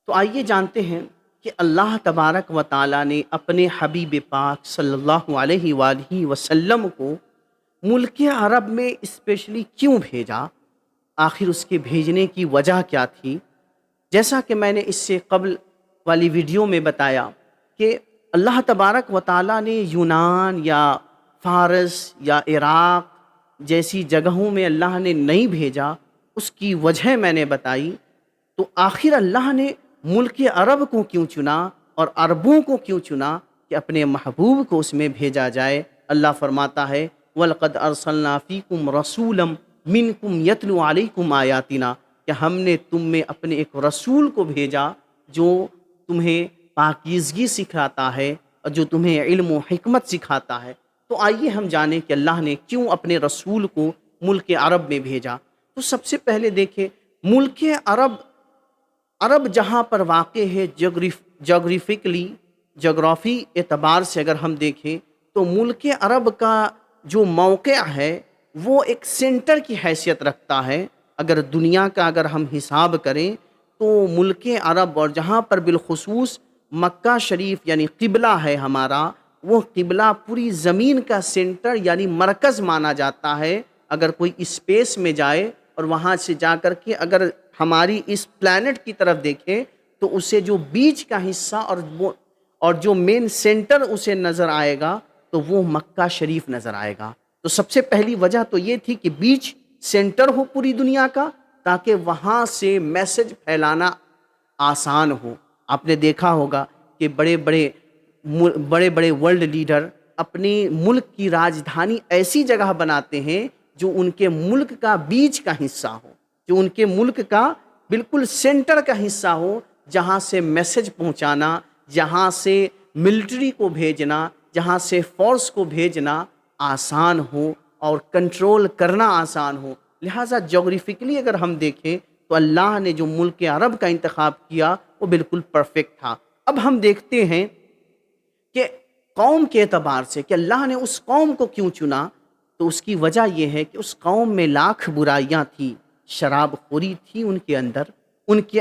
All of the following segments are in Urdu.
تو آئیے جانتے ہیں کہ اللہ تبارک و تعالیٰ نے اپنے حبیب پاک صلی اللہ علیہ وآلہ وسلم کو ملک عرب میں اسپیشلی کیوں بھیجا؟ آخر اس کے بھیجنے کی وجہ کیا تھی؟ جیسا کہ میں نے اس سے قبل والی ویڈیو میں بتایا کہ اللہ تبارک و تعالیٰ نے یونان یا فارس یا عراق جیسی جگہوں میں اللہ نے نہیں بھیجا، اس کی وجہ میں نے بتائی۔ تو آخر اللہ نے ملک عرب کو کیوں چنا اور عربوں کو کیوں چنا کہ اپنے محبوب کو اس میں بھیجا جائے؟ اللہ فرماتا ہے وَلَقَدْ أَرْسَلْنَا فِيكُمْ رَسُولًا مِّنْكُمْ يَتْلُو عَلَيْكُمْ آيَاتِنَا، کہ ہم نے تم میں اپنے ایک رسول کو بھیجا جو تمہیں پاکیزگی سکھاتا ہے اور جو تمہیں علم و حکمت سکھاتا ہے۔ تو آئیے ہم جانیں کہ اللہ نے کیوں اپنے رسول کو ملک عرب میں بھیجا۔ تو سب سے پہلے دیکھیں، ملک عرب جہاں پر واقع ہے جغرافی اعتبار سے اگر ہم دیکھیں تو ملک عرب کا جو موقع ہے وہ ایک سینٹر کی حیثیت رکھتا ہے۔ اگر دنیا کا اگر ہم حساب کریں تو ملک عرب، اور جہاں پر بالخصوص مکہ شریف یعنی قبلہ ہے ہمارا، وہ قبلہ پوری زمین کا سینٹر یعنی مرکز مانا جاتا ہے۔ اگر کوئی اسپیس میں جائے اور وہاں سے جا کر کے اگر ہماری اس پلانٹ کی طرف دیکھیں تو اسے جو بیچ کا حصہ اور جو مین سینٹر اسے نظر آئے گا تو وہ مکہ شریف نظر آئے گا۔ تو سب سے پہلی وجہ تو یہ تھی کہ بیچ سینٹر ہو پوری دنیا کا، تاکہ وہاں سے میسج پھیلانا آسان ہو۔ آپ نے دیکھا ہوگا کہ بڑے بڑے ورلڈ لیڈر اپنے ملک کی راجدھانی ایسی جگہ بناتے ہیں جو ان کے ملک کا بیچ کا حصہ ہو، جو ان کے ملک کا بالکل سینٹر کا حصہ ہو، جہاں سے میسج پہنچانا، جہاں سے ملٹری کو بھیجنا، جہاں سے فورس کو بھیجنا آسان ہو اور کنٹرول کرنا آسان ہو۔ لہٰذا جغرافیکلی اگر ہم دیکھیں تو اللہ نے جو ملک عرب کا انتخاب کیا وہ بالکل پرفیکٹ تھا۔ اب ہم دیکھتے ہیں کہ قوم کے اعتبار سے کہ اللہ نے اس قوم کو کیوں چنا، تو اس کی وجہ یہ ہے کہ اس قوم میں لاکھ برائیاں تھیں۔ شراب خوری تھی ان کے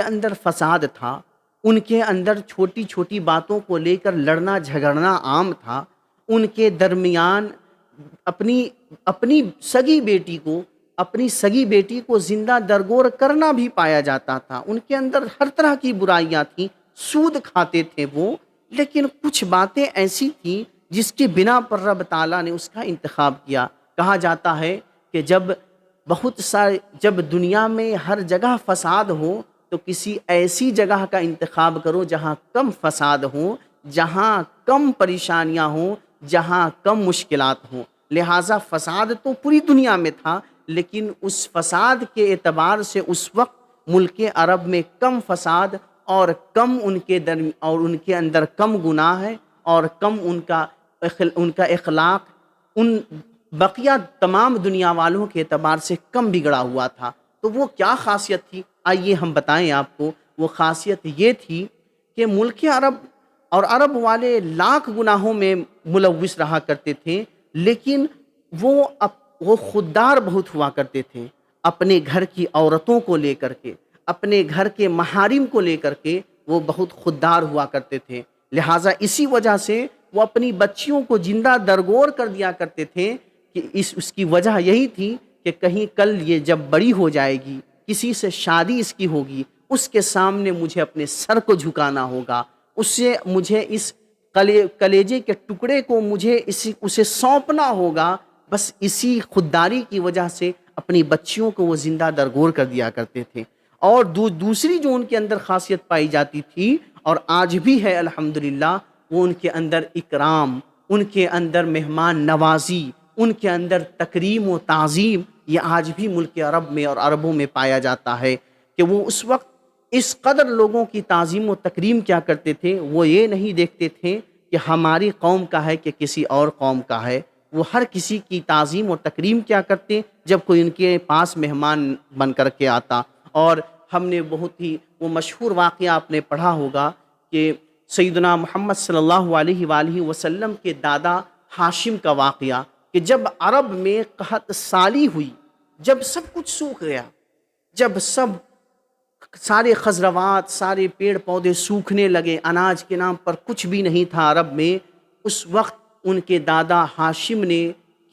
اندر فساد تھا، ان کے اندر چھوٹی چھوٹی باتوں کو لے کر لڑنا جھگڑنا عام تھا، ان کے درمیان اپنی سگی بیٹی کو زندہ درگور کرنا بھی پایا جاتا تھا۔ ان کے اندر ہر طرح کی برائیاں تھیں، سود کھاتے تھے وہ، لیکن کچھ باتیں ایسی تھیں جس کی بنا پر رب تعالیٰ نے اس کا انتخاب کیا۔ کہا جاتا ہے کہ جب دنیا میں ہر جگہ فساد ہو تو کسی ایسی جگہ کا انتخاب کرو جہاں کم فساد ہوں، جہاں کم پریشانیاں ہوں، جہاں کم مشکلات ہوں۔ لہٰذا فساد تو پوری دنیا میں تھا، لیکن اس فساد کے اعتبار سے اس وقت ملک عرب میں کم فساد اور کم ان کے اندر کم گناہ ہے اور کم ان کا اخلاق ان بقیہ تمام دنیا والوں کے اعتبار سے کم بگڑا ہوا تھا۔ تو وہ کیا خاصیت تھی؟ آئیے ہم بتائیں آپ کو۔ وہ خاصیت یہ تھی کہ ملک عرب اور عرب والے لاکھ گناہوں میں ملوث رہا کرتے تھے، لیکن وہ خوددار بہت ہوا کرتے تھے۔ اپنے گھر کی عورتوں کو لے کر کے، اپنے گھر کے محارم کو لے کر کے وہ بہت خوددار ہوا کرتے تھے۔ لہٰذا اسی وجہ سے وہ اپنی بچیوں کو زندہ درگور کر دیا کرتے تھے کہ اس کی وجہ یہی تھی کہ کہیں کل یہ جب بڑی ہو جائے گی، کسی سے شادی اس کی ہوگی، اس کے سامنے مجھے اپنے سر کو جھکانا ہوگا، مجھے اس کلیجے کے ٹکڑے کو اسے سونپنا ہوگا۔ بس اسی خودداری کی وجہ سے اپنی بچیوں کو وہ زندہ درگور کر دیا کرتے تھے۔ اور دوسری جو ان کے اندر خاصیت پائی جاتی تھی اور آج بھی ہے الحمدللہ، وہ ان کے اندر اکرام، ان کے اندر مہمان نوازی، ان کے اندر تکریم و تعظیم، یہ آج بھی ملک عرب میں اور عربوں میں پایا جاتا ہے کہ وہ اس وقت اس قدر لوگوں کی تعظیم و تکریم کیا کرتے تھے۔ وہ یہ نہیں دیکھتے تھے کہ ہماری قوم کا ہے کہ کسی اور قوم کا ہے، وہ ہر کسی کی تعظیم و تکریم کیا کرتے جب کوئی ان کے پاس مہمان بن کر کے آتا۔ اور ہم نے بہت ہی وہ مشہور واقعہ آپ نے پڑھا ہوگا کہ سیدنا محمد صلی اللہ علیہ وآلہ وسلم کے دادا ہاشم کا واقعہ، کہ جب عرب میں قحط سالی ہوئی، جب سب کچھ سوکھ گیا، جب سب سارے خضروات، سارے پیڑ پودے سوکھنے لگے، اناج کے نام پر کچھ بھی نہیں تھا عرب میں۔ اس وقت ان کے دادا ہاشم نے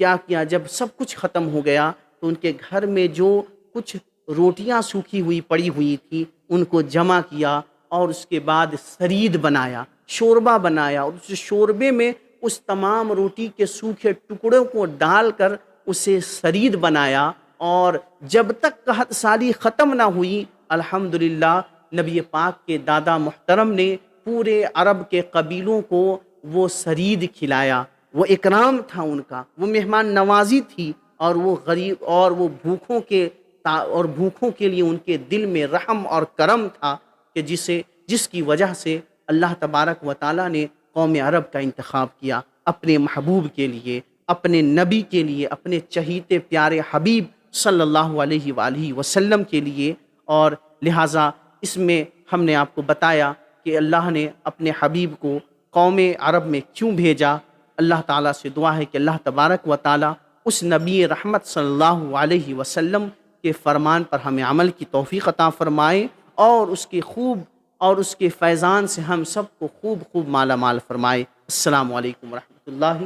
کیا کیا، جب سب کچھ ختم ہو گیا تو ان کے گھر میں جو کچھ روٹیاں سوکھی ہوئی پڑی ہوئی تھی ان کو جمع کیا، اور اس کے بعد سرید بنایا، شوربہ بنایا، اور اس شوربے میں اس تمام روٹی کے سوکھے ٹکڑوں کو ڈال کر اسے سرید بنایا، اور جب تک قحط سالی ختم نہ ہوئی الحمدللہ نبی پاک کے دادا محترم نے پورے عرب کے قبیلوں کو وہ سرید کھلایا۔ وہ اکرام تھا ان کا، وہ مہمان نوازی تھی، اور وہ غریب اور وہ بھوکوں کے لیے ان کے دل میں رحم اور کرم تھا، کہ جس کی وجہ سے اللہ تبارک و تعالیٰ نے قوم عرب کا انتخاب کیا اپنے محبوب کے لیے، اپنے نبی کے لیے، اپنے چہیتے پیارے حبیب صلی اللہ علیہ وآلہ وسلم کے لیے۔ اور لہٰذا اس میں ہم نے آپ کو بتایا کہ اللہ نے اپنے حبیب کو قوم عرب میں کیوں بھیجا۔ اللہ تعالیٰ سے دعا ہے کہ اللہ تبارک و تعالیٰ اس نبی رحمت صلی اللہ علیہ وسلم کے فرمان پر ہمیں عمل کی توفیق عطا فرمائے، اور اس کے فیضان سے ہم سب کو خوب مالا مال فرمائے۔ السلام علیکم ورحمۃ اللہ